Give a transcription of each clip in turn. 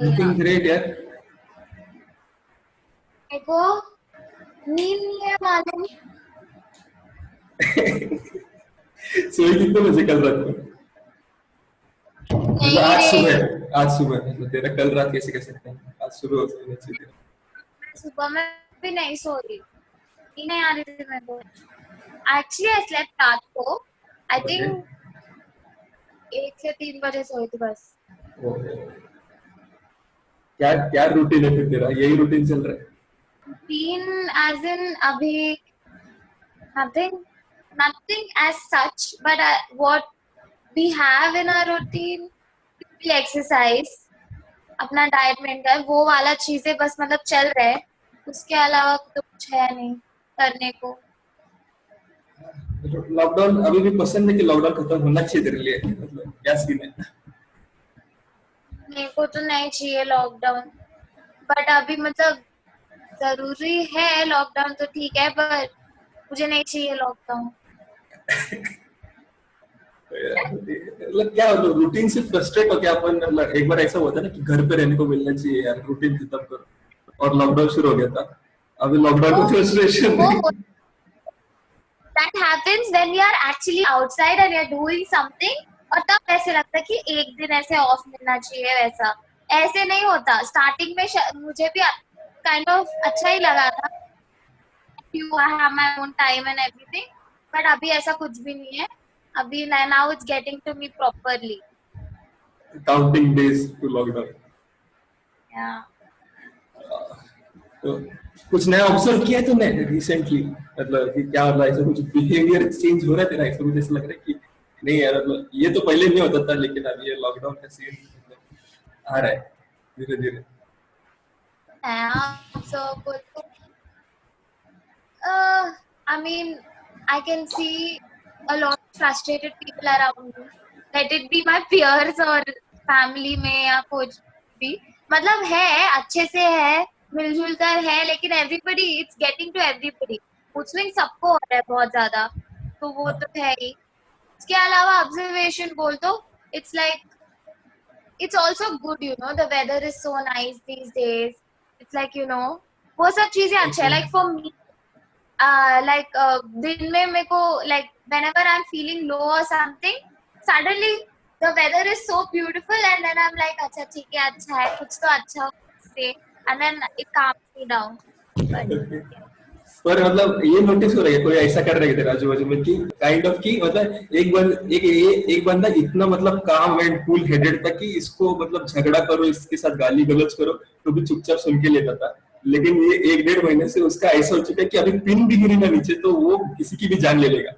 Looking great यार। मेरे को नींद नहीं है मालूम। सोई कितने बजे कल रात को? मतलब नहीं रे, आज सुबह मतलब तेरा कल रात कैसे कह सकते हैं, आज सुबह हो सोने चाहिए तेरा। मैं सुबह में भी नहीं सो रही, नींद नहीं आ रही थी मेरे को। एक्चुअली आई स्लेप्ट रात को, आई ओके। थिंक 1 से 3 बजे सोई थी बस। ओके। क्या क्या रूटीन है फिर तेरा, यही रूटीन चल रहा है? तीन एज इन अभी nothing nothing as such, but what we have in our routine, we exercise, अपना डाइट मेंटेन, वो वाला चीजें बस मतलब चल रहे हैं। उसके अलावा तो कुछ है नहीं करने को। लॉकडाउन अभी भी पसंद है कि लॉकडाउन खत्म होना चाहिए तेरे लिए, मतलब क्या सीन है? मेरे को तो नहीं चाहिए लॉकडाउन, बट अभी मतलब जरूरी है लॉकडाउन तो ठीक है, पर मुझे नहीं चाहिए लॉकडाउन। मतलब क्या मतलब रूटीन से फ्रस्ट्रेट हो क्या अपन? मतलब एक बार ऐसा हुआ था ना कि घर पे रहने को मिलना चाहिए यार, रूटीन खत्म करो, और लॉकडाउन शुरू हो गया था। अभी लॉकडाउन वो में फ्रस्ट्रेशन है। वो that happens when we are actually outside and we are doing something, और तब ऐसे लगता है कि एक दिन ऐसे ऑफ मिलना चाहिए। वैसा ऐसे नहीं होता। स्टार्टिंग में मुझे भी काइंड ऑफ अच्छा ही लगा था, you I have my own time and everything, but अभी ऐसा कुछ भी नहीं है। अभी now it's getting to me properly. Counting days to lockdown. Yeah. तो कुछ नया ऑब्जर्व किया है तूने रिसेंटली? मतलब कि क्या मतलब ऐसा कुछ बिहेवियर चेंज हो रहा है तेरा, ऐसा मुझे ऐसा लग रहा है कि नहीं यार, मतलब ये तो पहले नहीं होता था, लेकिन अब ये लॉकडाउन का सीन मतलब आ रहा है धीरे धीरे। नया so बोलते uh, I mean I can see a lot of frustrated people around me, let it be my peers or family में या कुछ भी। मतलब है अच्छे से है, मिलजुल कर है, लेकिन everybody it's getting to everybody, उसमें सबको हो रहा है बहुत ज्यादा। तो वो तो है ही। इसके अलावा ऑब्जर्वेशन बोल तो it's like it's also good, the weather is so nice these days, it's like वो सब चीजें अच्छा है। Okay. like for me like दिन में मेरे को like whenever I'm feeling low or something, suddenly the weather is so beautiful and then I'm like अच्छा ठीक है, अच्छा है, कुछ तो अच्छा हो इससे, and then it calms me down, but yeah. पर मतलब ये नोटिस हो रहा है कोई ऐसा कर रहा है तेरे आजू बाजू में कि काइंड ऑफ की मतलब एक बंदा इतना मतलब काम एंड कूल हेडेड था कि इसको मतलब झगड़ा करो, इसके साथ गाली गलौज करो तो भी चुपचाप सुन के लेता था। लेकिन ये 1 1.5 महीने से उसका ऐसा हो चुका है कि अभी पिन भी गिरी ना नीचे तो वो किसी की भी जान ले लेगा।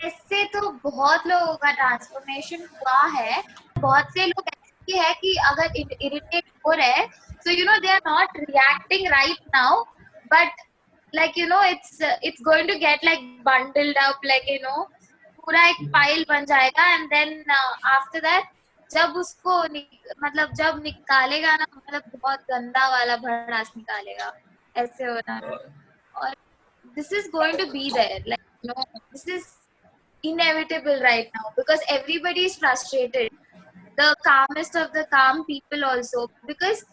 इससे तो बहुत लोगों का ट्रांसफॉर्मेशन हुआ है। बहुत से लोग ऐसे भी है कि अगर इरिटेट हो रहे, so they are not reacting right now, but like it's going to get like bundled up, like पूरा एक फाइल बन जाएगा, and then after that जब उसको मतलब जब निकालेगा ना, मतलब बहुत गंदा वाला भड़ास निकालेगा, ऐसे होना है। और this is going to be there, like this is inevitable right now because everybody is frustrated, the calmest of the calm people also, because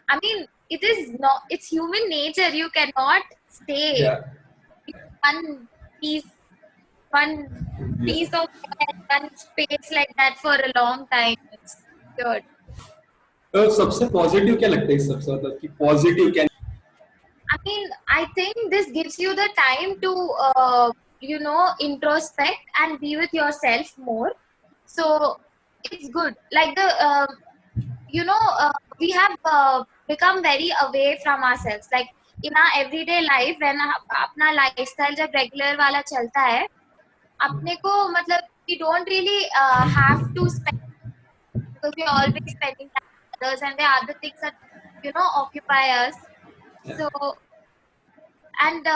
I mean it is not, it's human nature, you cannot stay या in one piece one या piece of one space like that for a long time, it's weird. तो सबसे positive क्या लगता है इस सबसे, मतलब कि पॉजिटिव क्या? I mean, I think this gives you the time to, introspect and be with yourself more. So it's good. Like we have become very away from ourselves. Like in our everyday life, when अपना lifestyle जब regular वाला चलता है, अपने को मतलब we don't really have to spend, because we're always spending time with others and the other things that occupy us. So and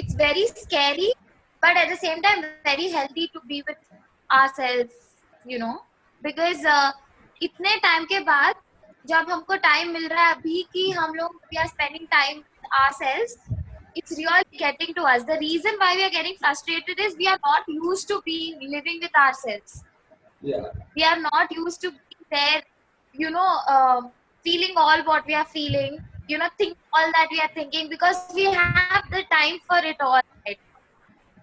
it's very scary, but at the same time very healthy to be with ourselves, because इतने time के बाद जब हमको time मिल रहा है अभी कि हम लोग we are spending time with ourselves, it's really getting to us. The reason why we are getting frustrated is we are not used to being living with ourselves. या We are not used to being there you know, feeling all what we are feeling, you know, think all that we are thinking, because we have the time for it all, right?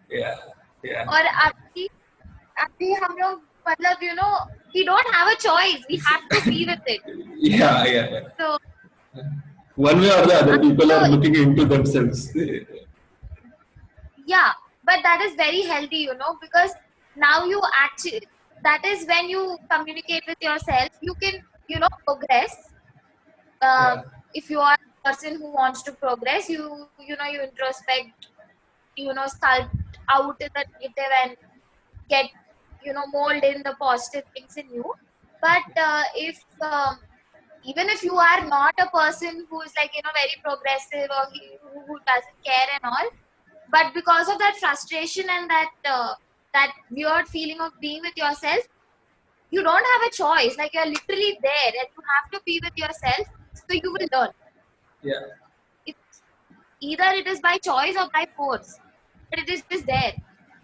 Yeah, yeah, और अभी अभी हम लोग मतलब you know, we don't have a choice, we have to be with it. yeah, yeah, yeah. So One way or the other, people so are looking into themselves. yeah, but that is very healthy, you know, because now you actually, that is when you communicate with yourself, you can, you know, progress. uh, Yeah, if you are a person who wants to progress, you know, you introspect, you know, sculpt out in the negative and get, you know, mold in the positive things in you. But if even if you are not a person who is like, you know, very progressive, or who doesn't care and all, but because of that frustration and that weird feeling of being with yourself, you don't have a choice, like you're literally there and you have to be with yourself, so you will learn. yeah. It's either it is by choice or by force, but it is just there,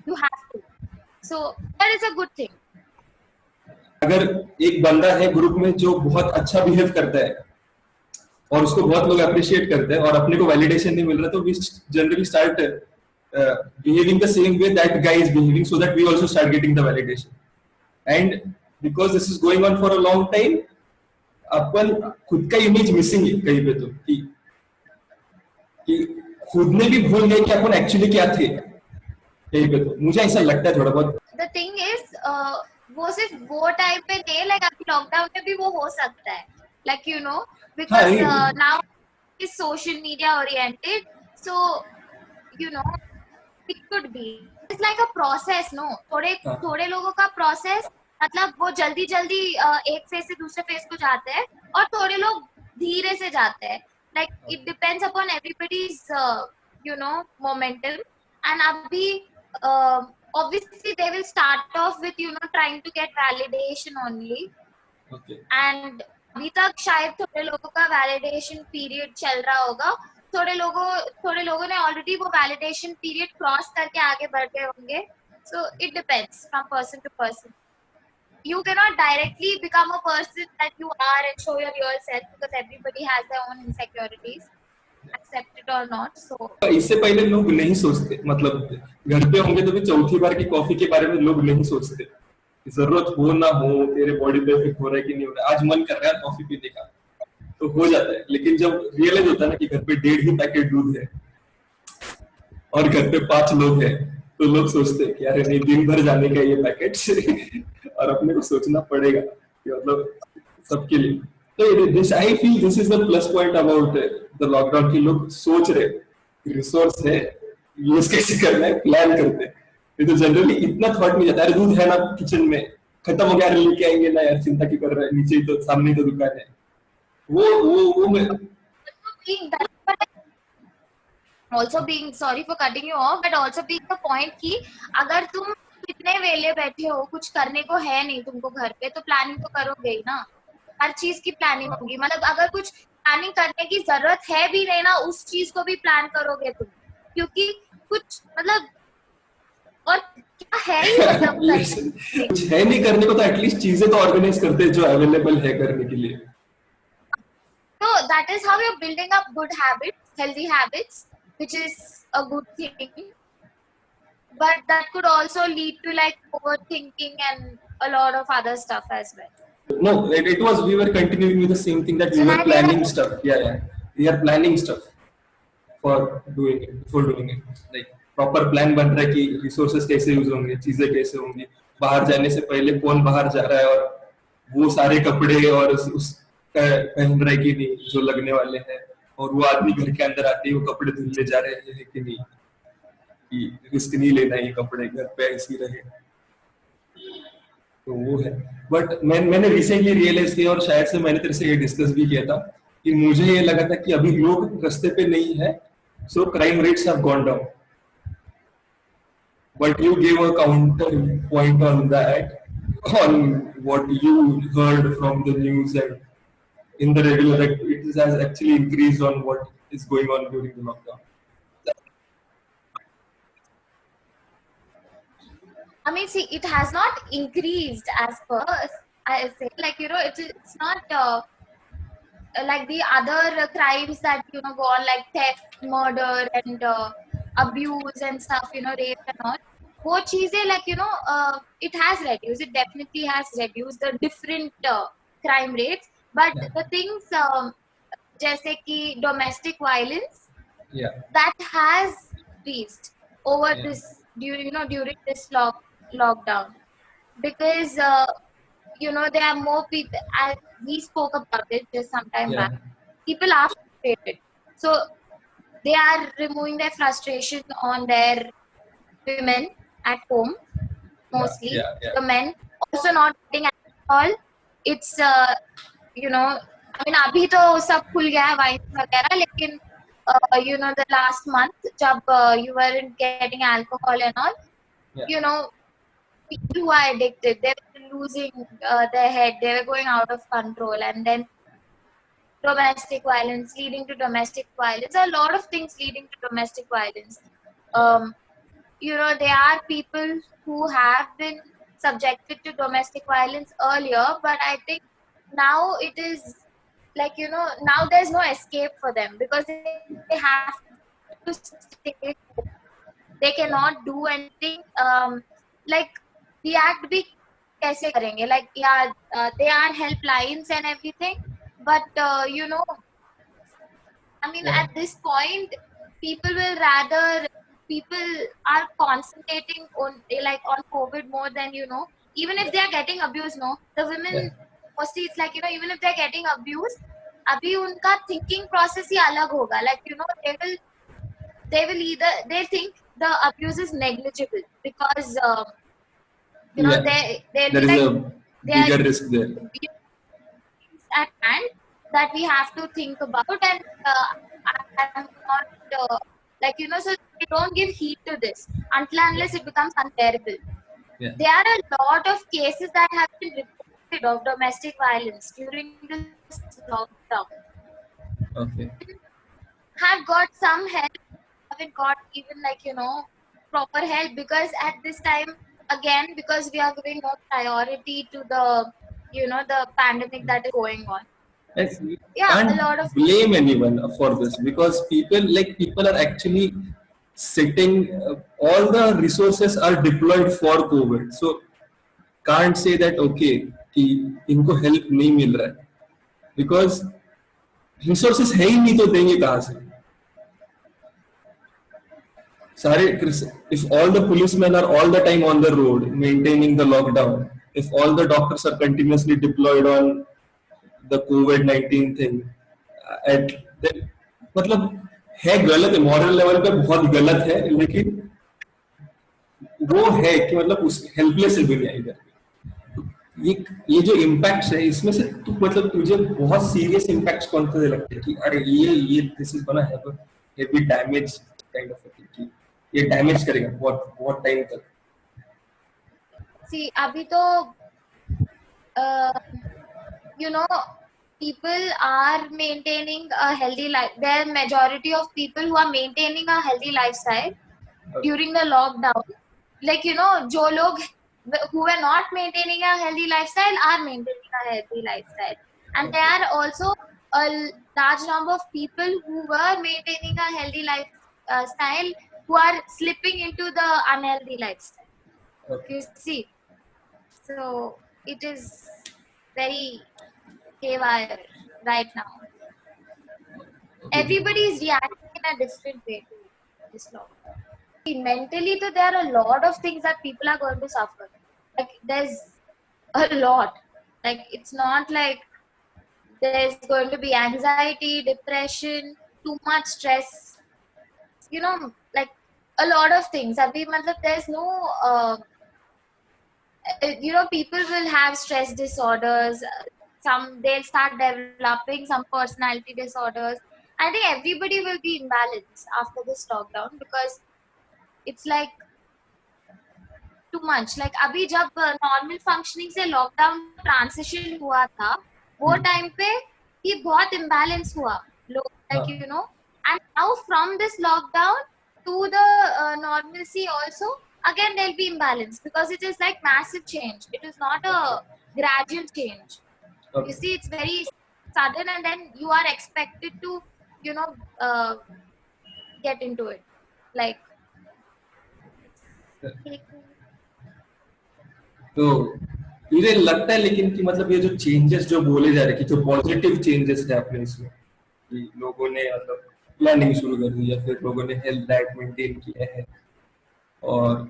you have to. So that is a good thing. अगर एक बंदा है group में जो बहुत अच्छा behave करता है और उसको बहुत लोग अप्रिशिएट करते हैं और अपने को वैलिडेशन नहीं मिल रहा, तो we generally start behaving the same way that guy is behaving, so that we also start getting the validation. And because this is going on for a long time, अपन खुद का इमेज मिसिंग है कहीं पे, तो कि खुद ने भी भूल गए कि अपन एक्चुअली क्या थे कहीं पे. तो मुझे ऐसा लगता है थोड़ा बहुत. The thing is, वो सिर्फ वो टाइम पे नहीं, like अभी लॉकडाउन में भी वो हो सकता है, like you know, हाँ, because now is social media oriented, so you know, it could be, it's like a process, no, थोड़े हाँ, थोड़े लोगों का process, मतलब वो जल्दी जल्दी एक फेज से दूसरे फेज को जाते हैं, और थोड़े लोग धीरे से जाते हैं, like it depends upon everybody's you know, momentum. And अभी obviously they will start off with, you know, trying to get validation only, okay. and अभी तक शायद थोड़े लोगों का वैलिडेशन पीरियड चल रहा होगा, थोड़े लोगों ने ऑलरेडी वो वैलिडेशन पीरियड क्रॉस करके आगे बढ़ गए होंगे. So it depends from person to person. You cannot directly become a person that you are and show your real self, because everybody has their own insecurities, accept it or not. So इससे पहले लोग नहीं सोचते, मतलब घर पे होंगे तो भी चौथी बार की कॉफी के बारे में लोग नहीं सोचते. जरूरत हो ना हो, तेरे बॉडी पे इफेक्ट हो रहा है कि नहीं हो रहा है, आज मन कर रहा है कॉफी पीने का, तो हो जाता है. लेकिन जब रियलाइज होता है ना कि घर पे 1.5 ही पैकेट दूध है और घर पे 5 लोग हैं, तो लोग सोचते हैं कि अरे नहीं, दिन भर जाने का ये पैकेट और अपने को सोचना पड़ेगा कि मतलब सबके लिए. तो this I feel this is the plus point about the lockdown, की लोग सोच रहे रिसोर्स है, यूज कैसे करना है, प्लान करते हैं. ये तो जनरली इतना थॉट नहीं जाता, अरे दूध है ना किचन में, खत्म हो गया, अरे लेके आएंगे ना यार, चिंता क्यों कर रहा है, नीचे ही तो, सामने ही तो दुकान है. वो मैं. being that, also being, sorry for cutting you off, but also being the point कि अगर तुम इतने वेले बैठे हो, कुछ करने को है नहीं तुमको घर पे, तो प्लानिंग तो करोगे ही ना, हर चीज की प्लानिंग होगी. मतलब अगर कुछ प्लानिंग करने की जरूरत है भी नहीं ना, उस चीज को भी प्लान करोगे तुम, क्योंकि कुछ मतलब और क्या है ही मतलब करने. कुछ है नहीं करने को, तो एटलीस्ट चीजें तो ऑर्गेनाइज करते हैं जो अवेलेबल है करने के लिए. So that is how you're building up good habits, healthy habits, which is a good thing. But that could also lead to like overthinking and a lot of other stuff as well. No, it was, we were continuing with the same thing, that we were planning stuff. Yeah, we are planning stuff for doing it, before doing it. Like proper plan बन रहा है कि resources कैसे use होंगे, चीजें कैसे होंगी, बाहर जाने से पहले कौन बाहर जा रहा है, और वो सारे कपड़े और उस पहन रहा है कि नहीं जो लगने वाले हैं, और वो आदमी घर के अंदर आते ही वो कपड़े धुलने जा रहे हैं कि नहीं, कि रिस्क नहीं लेना, ये कपड़े घर पे ऐसे ही रहे. तो वो है. बट मैंने रिसेंटली रियलाइज किया, और शायद से मैंने तेरे से ये डिस्कस भी किया था, कि मुझे ये लगा था कि अभी लोग रास्ते पे नहीं है, so crime rates have gone down. But you gave a counterpoint on that, on what you heard from the news and in the regular, that it has actually increased on what is going on during the lockdown. I mean, see, it has not increased as per. I say, like, it's not like the other crimes that go on, like theft, murder, and abuse and stuff, rape and all. वो चीजें, like, it has reduced. It definitely has reduced the different crime rates. But Yeah, the things, जैसे कि domestic violence, yeah, that has increased over yeah, this during this lockdown, because there are more people, as we spoke about it just some time yeah, back. People are frustrated, so they are removing their frustration on their women at home, yeah, mostly. yeah, yeah, The men also not getting alcohol. It's I mean, अभी तो सब खुल गया है wine वगैरह, लेकिन the last month जब you weren't getting alcohol and all, yeah, you know people who are addicted, they were losing their head, they were going out of control, and then domestic violence leading to domestic violence, a lot of things leading to domestic violence. yeah, um, there are people who have been subjected to domestic violence earlier, but I think now it is like, now there's no escape for them, because they have to stay home. They cannot do anything, like react भी कैसे करेंगे, like, yeah, there are helplines and everything, but I mean, yeah, at this point, people will rather, people are concentrating on, like, on COVID more than, even if they are getting abused, no, the yeah, women, mostly it's like, even if they're getting abused, अभी उनका thinking process ही अलग होगा, like, they will either, they think the abuse is negligible, because yeah. they'll There be is like, a they are bigger risk there. things at hand that we have to think about, and I'm not like, so they don't give heed to this until Yeah, unless it becomes unbearable. yeah. There are a lot of cases that have been reported of domestic violence during this lockdown. Okay. Women have got some help, haven't got even, like, proper help, because at this time, again, because we are giving more priority to the pandemic that is going on. And we Yeah, a can't lot of blame anyone for this because people are actually sitting. All the resources are deployed for COVID. So can't say that okay कि इनको help नहीं मिल रहा है because resources है ही नहीं तो देंगे कहाँ से सारे if all the policemen are all the time on the road maintaining the lockdown, if all the doctors are continuously deployed on the COVID-19 thing, at मतलब है गलत है मॉरल लेवल पे बहुत गलत है लेकिन वो है कि मतलब उस हेल्पलेस है दुनिया इधर ये ये जो इम्पैक्ट है इसमें से तू मतलब तुझे बहुत सीरियस इम्पैक्ट कौन से लगते हैं कि अरे ये this is gonna have heavy damage kind of कि ये डैमेज करेगा बहुत बहुत टाइम तक see अभी तो uh, you know people are maintaining a healthy life. There are majority of people who are maintaining a healthy lifestyle during the lockdown. Like, जो लोग who are not maintaining a healthy lifestyle are maintaining a healthy lifestyle, and there are also a large number of people who were maintaining a healthy lifestyle who are slipping into the unhealthy lifestyle. okay. You see, so it is very haywire right now. Okay. Everybody is reacting in a different way to this lockdown. Mentally, so there are a lot of things that people are going to suffer. Like, there's a lot. Like, it's not like there's going to be anxiety, depression, too much stress. Like, a lot of things. Abhi, matlab, there's no people will have stress disorders. Some, they'll start developing some personality disorders. I think everybody will be imbalanced after this lockdown, because it's like too much. Like, अभी जब normal functioning से lockdown transition हुआ था, वो time पे ये बहुत imbalance हुआ, लोग, like, हाँ and now from this lockdown to the normalcy also, again there'll be imbalance because it is like massive change. It is not Okay. a gradual change. You Okay. see, it's very sudden, and then you are expected to, you know, uh, get into it. Like, तो मुझे लगता है लेकिन कि मतलब ये जो changes जो बोले जा रहे हैं कि जो पॉजिटिव चेंजेस है अपने इसमें कि लोगों ने मतलब प्लानिंग शुरू कर दी या फिर लोगों ने हेल्थ डाइट मेंटेन किया है और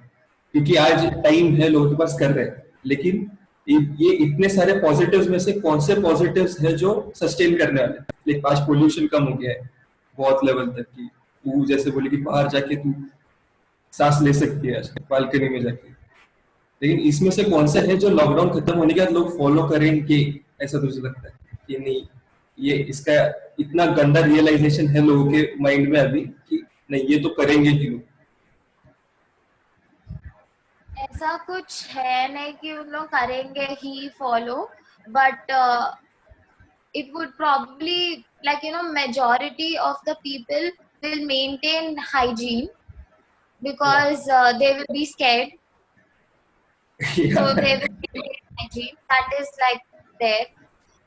क्योंकि आज टाइम है लोगों के पास कर रहे हैं लेकिन ये इतने सारे पॉजिटिव्स में से कौन से पॉजिटिव्स है जो सस्टेन करने वाले लाइक आज पोल्यूशन कम हो गया है बहुत लेवल तक की तू जैसे बोले कि बाहर जाके तू सांस ले सकती है बालकनी में जाके लेकिन इसमें से कौन सा है जो लॉकडाउन खत्म होने के बाद लोग फॉलो करेंगे ऐसा तुझे लगता है कि नहीं ये इसका इतना गंदा रियलाइजेशन है लोगों के माइंड में अभी कि नहीं ये तो करेंगे ही लोग ऐसा कुछ है नहीं कि उन लोग करेंगे ही follow, but it would probably, like, majority of the people will maintain hygiene because they will be scared, so they will maintain hygiene. That is like there.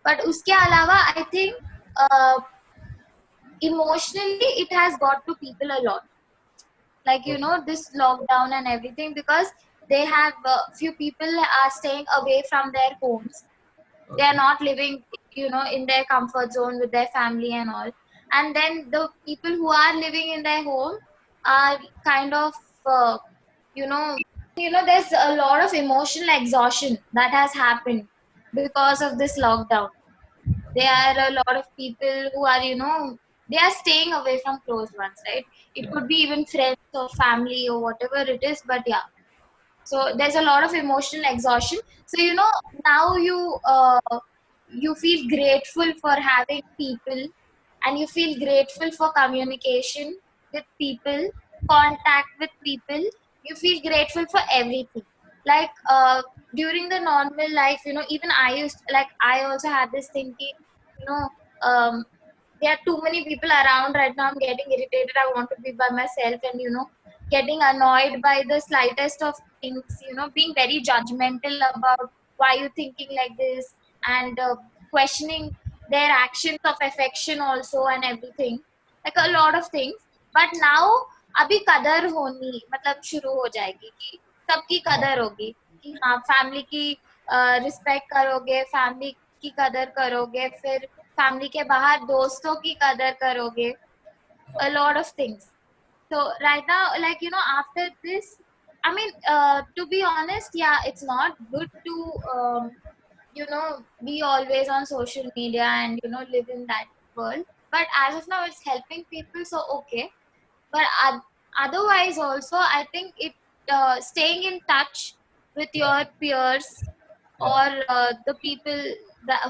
But uske alawa, I think uh, emotionally it has got to people a lot. Like, this lockdown and everything, because they have few people are staying away from their homes. They are not living, in their comfort zone with their family and all. And then the people who are living in their home are kind of, uh, you know, there's a lot of emotional exhaustion that has happened because of this lockdown. There are a lot of people who are, they are staying away from close ones, right? It could be even friends or family or whatever it is, but yeah. So there's a lot of emotional exhaustion. So now you feel grateful for having people, and you feel grateful for communication with people, contact with people. You feel grateful for everything. Like, during the normal life, even I also had this thinking, you know um, there are too many people around right now. I'm getting irritated. I want to be by myself, and getting annoyed by the slightest of things, being very judgmental about why you thinking like this, and questioning their actions of affection also, and everything, like a lot of things. But now अभी कदर होनी मतलब शुरू हो जाएगी कि सबकी कदर होगी कि हाँ, फैमिली की रिस्पेक्ट करोगे, फैमिली की कदर करोगे, फिर फैमिली के बाहर दोस्तों की कदर करोगे, a lot of things. So right now, like, after this, I mean, to be honest, yeah, it's not good to be always on social media and live in that world. But as of now, it's helping people, so okay. But otherwise also, I think it staying in touch with your peers or the people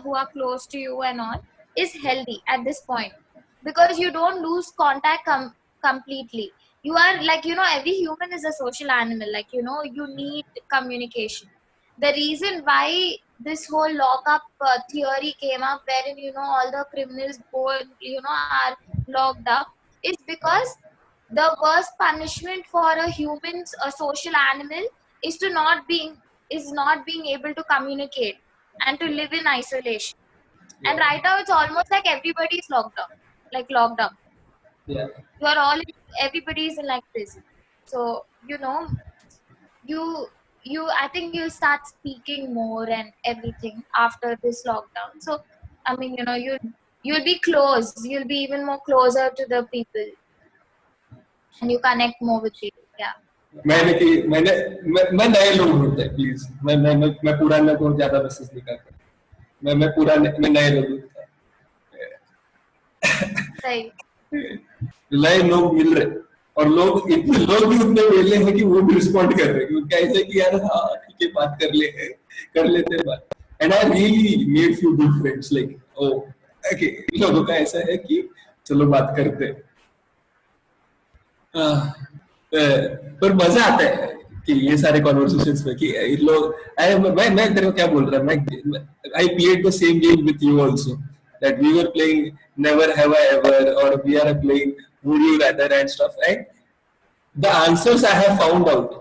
who are close to you and all is healthy at this point, because you don't lose contact completely. You are like, every human is a social animal, like, you need communication. The reason why this whole lockup theory came up, wherein all the criminals go and are locked up, is because the worst punishment for a social animal, is to not being able to communicate and to live in isolation. And yeah right now it's almost like everybody is locked up. yeah You are all everybody is in like prison. So you I think you'll start speaking more and everything after this lockdown. So I mean, you'll be close. You'll be even more closer to the people, and you connect more with people. Yeah. मैंने कि मैं नए लोग ढूंढता है please मैं पुराने को ज्यादा मैसेज नहीं करता मैं पुराने मैं नए लोग ढूंढता Right. नए लोग मिल रहे और लोग भी उतने वेले हैं कि वो भी रिस्पॉन्ड कर रहे हैं क्योंकि ऐसे कि यार हाँ ठीक है बात कर लेते हैं बात and I really made few good friends like oh okay लोगों का ऐसा है कि चलो बात करते हैं पर मजा आता है कि ये सारे कॉन्वर्सेशंस में कि ये लोग मैं तेरे को क्या बोल रहा मैं I played the same game with you also that we were playing never have I ever or we are playing would you rather and stuff and the answers I have found out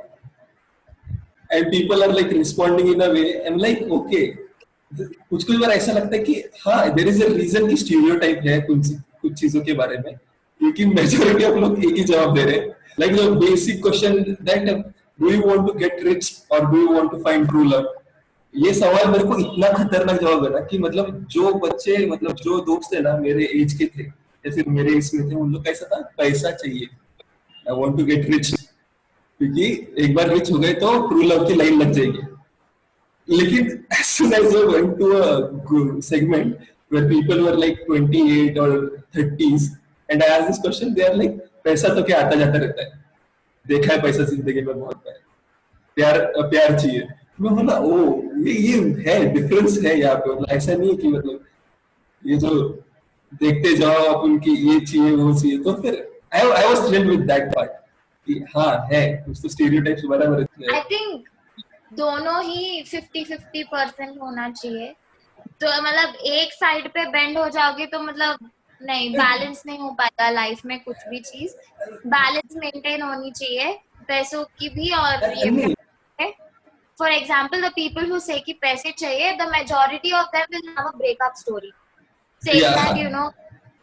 and people are like responding in a way, I'm like okay, कुछ कुछ बार ऐसा लगता है कि हाँ there is a reason कि stereotype है कुछ चीजों के बारे में, क्योंकि majority of लोग एक ही जवाब दे रहे हैं, like the basic question that do you want to get rich or do you want to find true love, ये सवाल मेरे को इतना खतरनाक जवाब है ना कि मतलब जो बच्चे मतलब जो दोस्त है ना मेरे एज के थे या फिर मेरे इसमें थे, उन लोग कैसा था, पैसा चाहिए, I want to get rich, क्योंकि एक बार रिच हो गए तो ट्रू लव की लाइन लग जाएगी. लेकिन as soon as I went to a segment where people were like 28 or 30s and I asked this question, they are like पैसा तो क्या आता जाता रहता है, देखा है पैसा जिंदगी में बहुत बार, प्यार प्यार चाहिए. मैं बोला ओ ये है डिफरेंस है यहाँ पे, मतलब ऐसा नहीं है कि मतलब ये जो देखते जाओ आप उनकी ये चाहिए वो चाहिए, तो फिर I was thrilled with that part कि हाँ है कुछ तो स्टीरियोटाइप्स बराबर है. आई थिंक दोनों ही 50-50% होना चाहिए. तो मतलब एक साइड पे बेंड हो जाओगे तो मतलब नहीं, बैलेंस नहीं हो पाएगा लाइफ में कुछ भी चीज. बैलेंस मेंटेन होनी चाहिए पैसों की भी और ये भी. For example the people who से कि पैसे चाहिए, the majority of them will have a breakup story saying that you know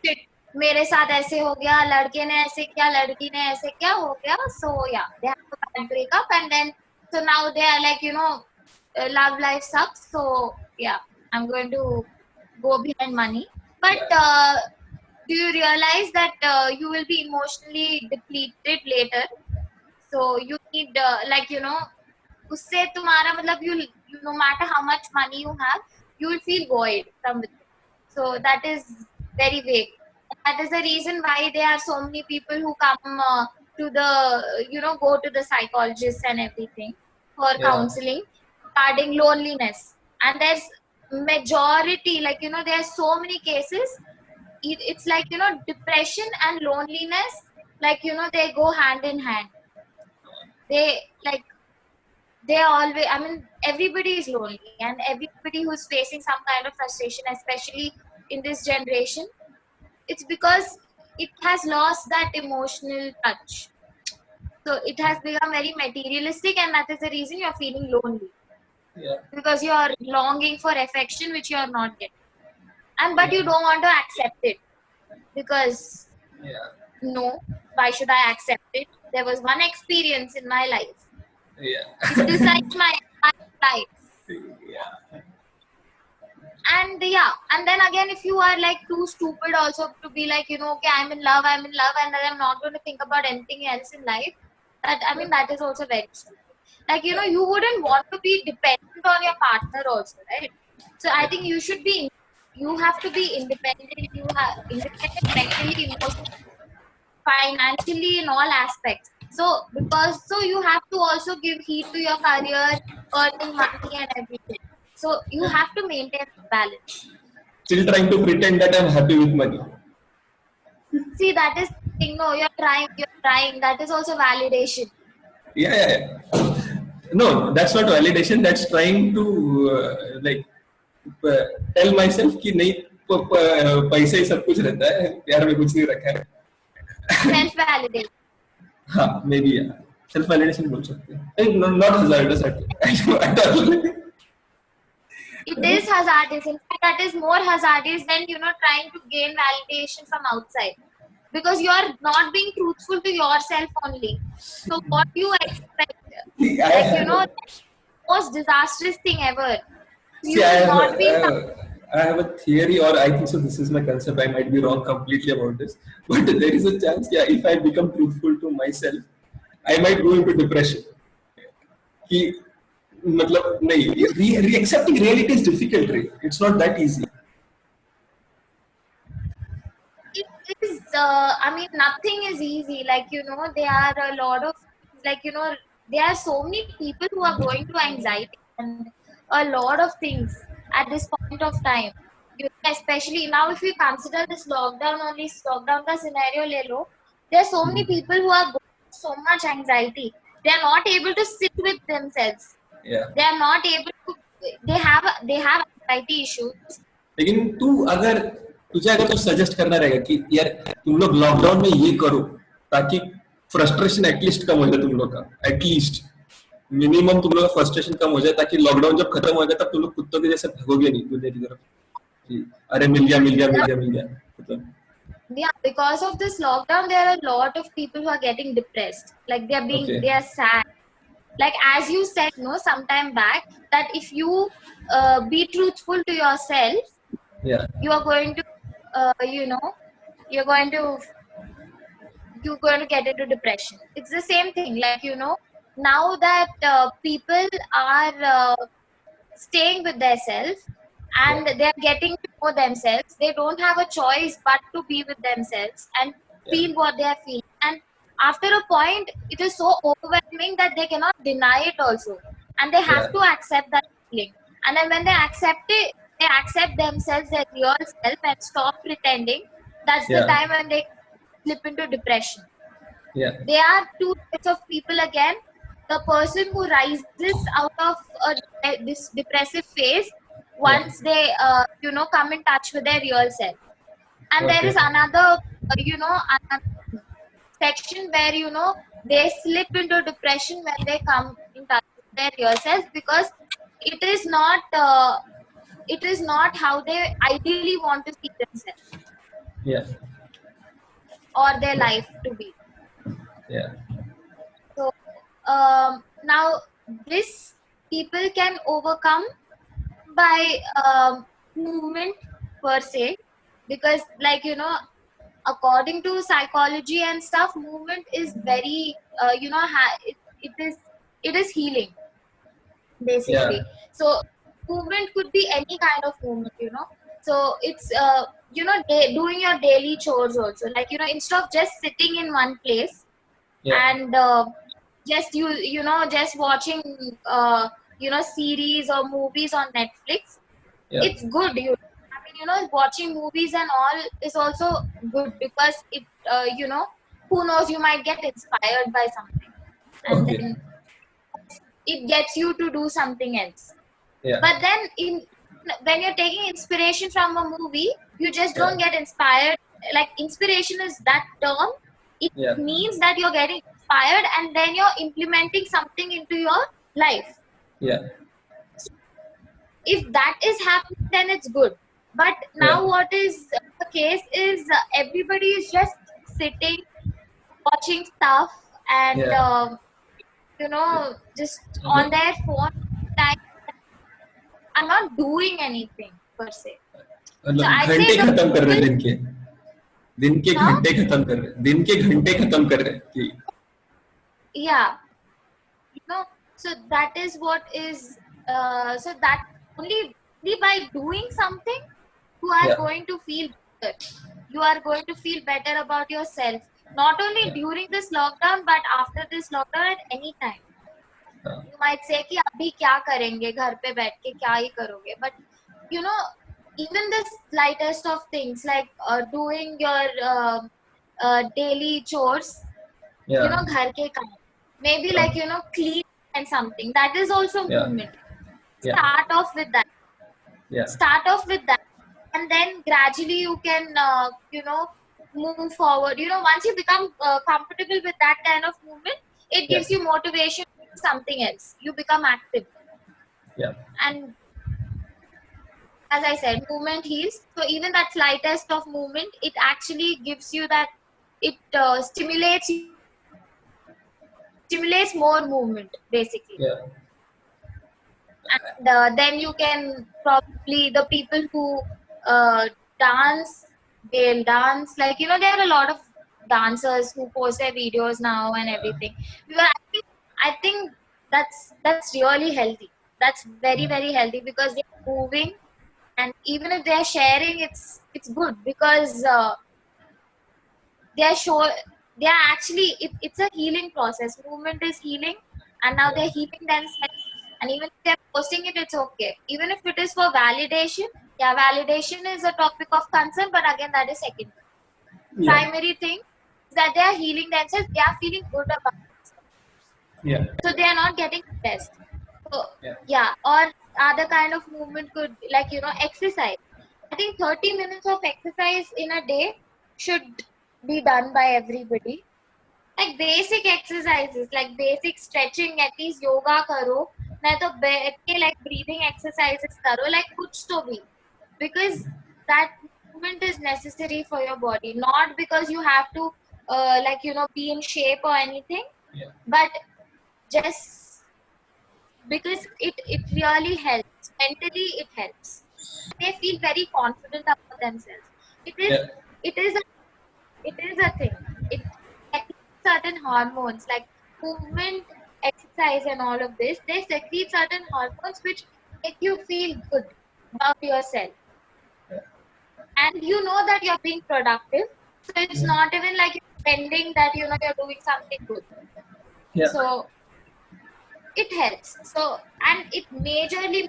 shit, मेरे साथ ऐसे हो गया, लड़के ने ऐसे किया, लड़की ने ऐसे किया, हो गया, so yeah they have a bad breakup and then so now they are like you know love life sucks, so yeah I'm going to go behind money. But do you realize that you will be emotionally depleted later, so you need like you know उससे तुम्हारा मतलब you no matter how much money you have you will feel void from within. So that is very vague. That is the reason why there are so many people who come to the you know go to the psychologists and everything for counseling regarding loneliness. And there's majority like you know there are so many cases. It's like you know depression and loneliness like you know they go hand in hand. They like they always, I mean everybody is lonely and everybody who's facing some kind of frustration, especially in this generation, it's because it has lost that emotional touch. So it has become very materialistic and that is the reason you're feeling lonely. Because you're longing for affection which you're not getting, and but you don't want to accept it because no, why should I accept it? There was one experience in my life. It decides my life. And and then again if you are like too stupid also to be like you know okay I'm in love and then I'm not going to think about anything else in life, that I mean that is also very stupid. Like you know you wouldn't want to be dependent on your partner also, right? So I think you have to be independent. You have independent mentally, emotionally, financially, in all aspects. So because so you have to also give heed to your career, earning money and everything. So you have to maintain balance. Still trying to pretend that I'm happy with money. See, that is thing. No, you're trying. That is also validation. Yeah. No, that's not validation. That's trying to like tell myself कि नहीं पैसे ही सब कुछ रहता है, प्यार में कुछ नहीं रखा है. Self validation. हाँ, maybe yeah. Self validation बोल सकते हैं. Not hazardous at all. It is hazardous. In fact, that is more hazardous than you know trying to gain validation from outside, because you are not being truthful to yourself only. So what do you expect? Like you know, most disastrous thing ever. You See, will not be. I have a theory, or I think so. This is my concept. I might be wrong completely about this, but there is a chance. Yeah, if I become truthful to myself, I might go into depression. कि मतलब नहीं, accepting reality is difficult, right? It's not that easy. It is. I mean, nothing is easy. Like you know, there are a lot of like you know, there are so many people who are going through anxiety and a lot of things at this point of time. You know, especially now, if we consider this lockdown only, lockdown ka scenario le lo, there are so many people who are going through so much anxiety. They are not able to sit with themselves. They are not able to. They have anxiety issues. लेकिन तुझे अगर suggest करना रहेगा कि यार तुम लोग lockdown में ये करो ताकि फ्रस्ट्रेशन एटलीस्ट कम हो जाए तुम लोग का, एटलीस्ट मिनिमम तुम लोग का फ्रस्ट्रेशन कम हो जाए, ताकि लॉकडाउन जब खत्म हो जाए तब तुम लोग कुत्तों के जैसे भागोगे नहीं दुनिया की तरफ कि अरे मिल गया मिल गया मिल गया मिल गया, मतलब। Yeah, because of this lockdown, there are a lot of people who are getting depressed. Like okay. they are sad. Like as you said, no, sometime back, that if you be truthful to yourself, या you are going to, you're going to, you're going to get into depression. It's the same thing. Like, now that people are staying with themselves या and they're getting to know themselves, they don't have a choice but to be with themselves and या feel what they are feeling. And after a point, it is so overwhelming that they cannot deny it also. And they या have to accept that feeling. And then when they accept it, they accept themselves, their real self, and stop pretending. That's the या time when they slip into depression. या There are two types of people again. The person who rises out of this depressive phase या once they, come in touch with their real self. And there okay is another, another section where, they slip into depression when they come in touch with their real self, because it is not, it is not how they ideally want to see themselves या or their life to be. या So now this people can overcome by movement per se, because like according to psychology and stuff, movement is very it is healing या basically. So movement could be any kind of movement. So it's doing your daily chores also, like instead of just sitting in one place या and just just watching series or movies on Netflix. या It's good. I mean, watching movies and all is also good, because it who knows, you might get inspired by something, and okay. then it gets you to do something else. या But then when you're taking inspiration from a movie, you just या don't get inspired. Like inspiration is that term. It या means that you're getting inspired and then you're implementing something into your life. या If that is happening, then it's good. But या now what is the case is everybody is just sitting, watching stuff, and या just on their phone time, and not doing anything per se. So मतलब I'd say घंटे the खत्म कर रहे हैं people, दिन के huh? घंटे खत्म कर रहे हैं, दिन के घंटे खत्म कर रहे हैं कि Yeah, so that is what is so that only by doing something you are या going to feel better. You are going to feel better about yourself, not only या during this lockdown but after this lockdown, at any time. हाँ You might say कि अभी क्या करेंगे, घर पे बैठ के क्या ही करोगे, but you know even the slightest of things, like doing your daily chores, या घर के काम, maybe like clean and something, that is also या movement. या Start off with that. या Start off with that, and then gradually you can move forward. Once you become comfortable with that kind of movement, it या gives you motivation to do something else. You become active, या and as I said, movement heals. So even that slightest of movement, it actually gives you that, it stimulates more movement basically. या And then you can probably, the people who dance, they'll dance, like there are a lot of dancers who post their videos now and everything. Because I think that's really healthy. That's very, very healthy, because they're moving, and even if they're sharing, it's good, because they're show they are actually, it's a healing process. Movement is healing, and now they're healing themselves. And even if they're posting it, it's okay. Even if it is for validation, yeah, validation is a topic of concern, but again, that is secondary. या Primary thing is that they are healing themselves, they are feeling good about themselves, या so they are not getting stressed. So या yeah, or other kind of movement could, like exercise. I think 30 minutes of exercise in a day should be done by everybody. like basic exercises, like basic stretching, at least yoga करो, नहीं तो बैठ के like breathing exercises करो, like कुछ तो भी, because that movement is necessary for your body, not because you have to like be in shape or anything, Yeah. but just because it really helps mentally. It helps, they feel very confident about themselves. It is Yeah. it is a it is a thing. It secretes certain hormones like movement, exercise, and all of this. They secrete certain hormones which make you feel good about yourself, and you know that you're being productive. So it's not even like you're pretending that you're doing something good. Yeah. So it helps. So, and it majorly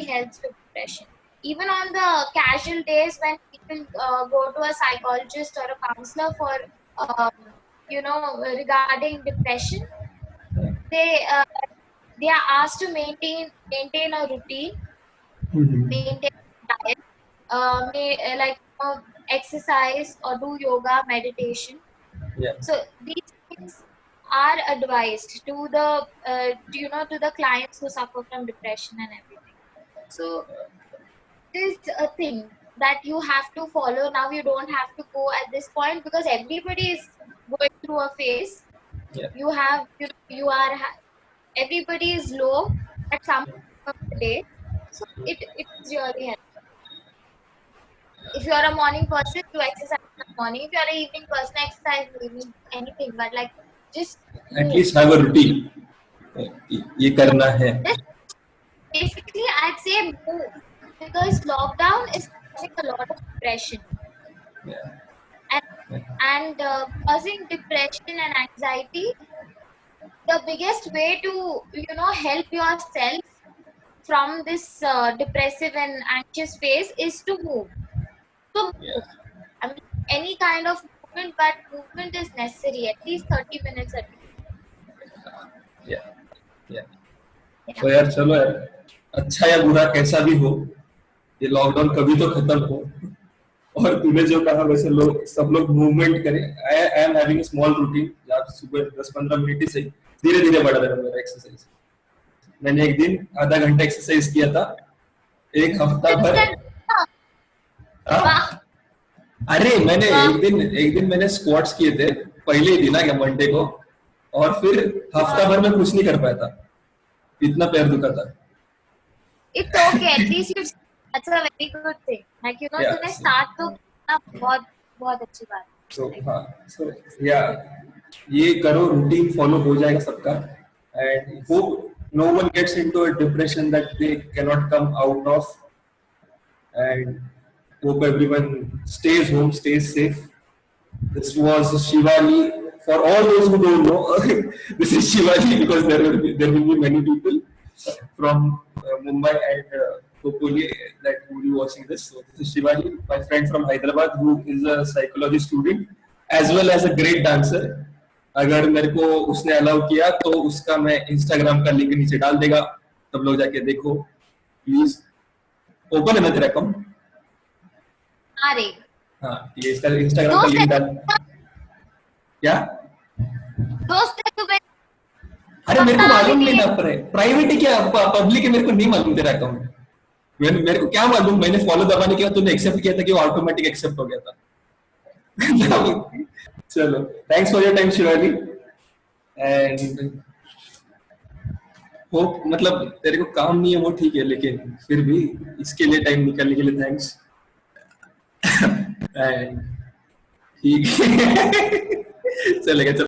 helps with depression. Even on the casual days when people go to a psychologist or a counselor for regarding depression, they uh, they are asked to maintain a routine, Mhm. maintain a diet, exercise or do yoga, meditation. Yeah. So these things are advised to the to the clients who suffer from depression and everything. So it is a thing that you have to follow. Now you don't have to go at this point because everybody is going through a phase. Yeah. You have everybody is low at some point of the day. So it is really helpful. If you are a morning person, you exercise in the morning. If you are an evening person, exercise in the evening. Anything, but like just At move. least have a routine. ये करना है. Just basically, I'd say move because lockdown is causing a lot of depression Yeah. and causing depression and anxiety. The biggest way to help yourself from this depressive and anxious phase is to move. So Yeah. move. I mean, any kind of movement, but movement is necessary. At least 30 minutes a day. Yeah. Yeah. Yeah. तो यार चलो यार, अच्छा या बुरा कैसा भी हो, ये लॉकडाउन कभी तो खत्म हो. और तूने जो कहा वैसे लोग सब लोग मूवमेंट करें. I am having small routine, यार सुबह 10-15 मिनट ही सही, धीरे धीरे बढ़ा रहा मेरा एक्सरसाइज. मैंने एक दिन आधा घंटा एक्सरसाइज किया था, एक हफ्ता भर. वाह हाँ? अरे मैंने वाह एक दिन मैंने स्क्वाट्स किए थे पहले ही दिन ना, क्या मंडे को, और फिर हफ्ता भर में कुछ नहीं कर पाया था, इतना पैर दुखा था. It's okay. At least you. That's a very good thing. Like या तूने start तो किया, बहुत बहुत अच्छी बात. सो हाँ, सो या ये करो, रूटीन फॉलो हो जाएगा सबका. And hope no one gets into a depression that they cannot come out of. And hope everyone stays home, stays safe. This was Shivali. For all those who don't know, this is Shivali because there will be many people from Mumbai and hopefully that will be watching this. So this is Shivali, my friend from Hyderabad, who is a psychology student as well as a great dancer. अगर मेरे को उसने allow किया तो उसका मैं Instagram का link नीचे डाल देगा, तब लोग जाके देखो प्लीज. ओपन है ना तेरा अकाउंट? अरे हाँ, ये इसका इंस्टाग्राम का दोस्त लिंक डाल. है क्या? दोस्त है तुम्हें अरे मेरे को पता भी मालूम नहीं नहीं ना, है. प्राइवेट है क्या पब्लिक है, मेरे को नहीं मालूम तेरा अकाउंट. मेरे को क्या मालूम, मैंने फॉलो दबाने के बाद तूने एक्सेप्ट किया था कि वो ऑटोमेटिक एक्सेप्ट हो गया था. चलो, thanks for your time Shivali. And hope, मतलब तेरे को काम नहीं है वो ठीक है, लेकिन फिर भी इसके लिए टाइम निकालने के लिए थैंक्स. एंड ठीक है. चलेगा.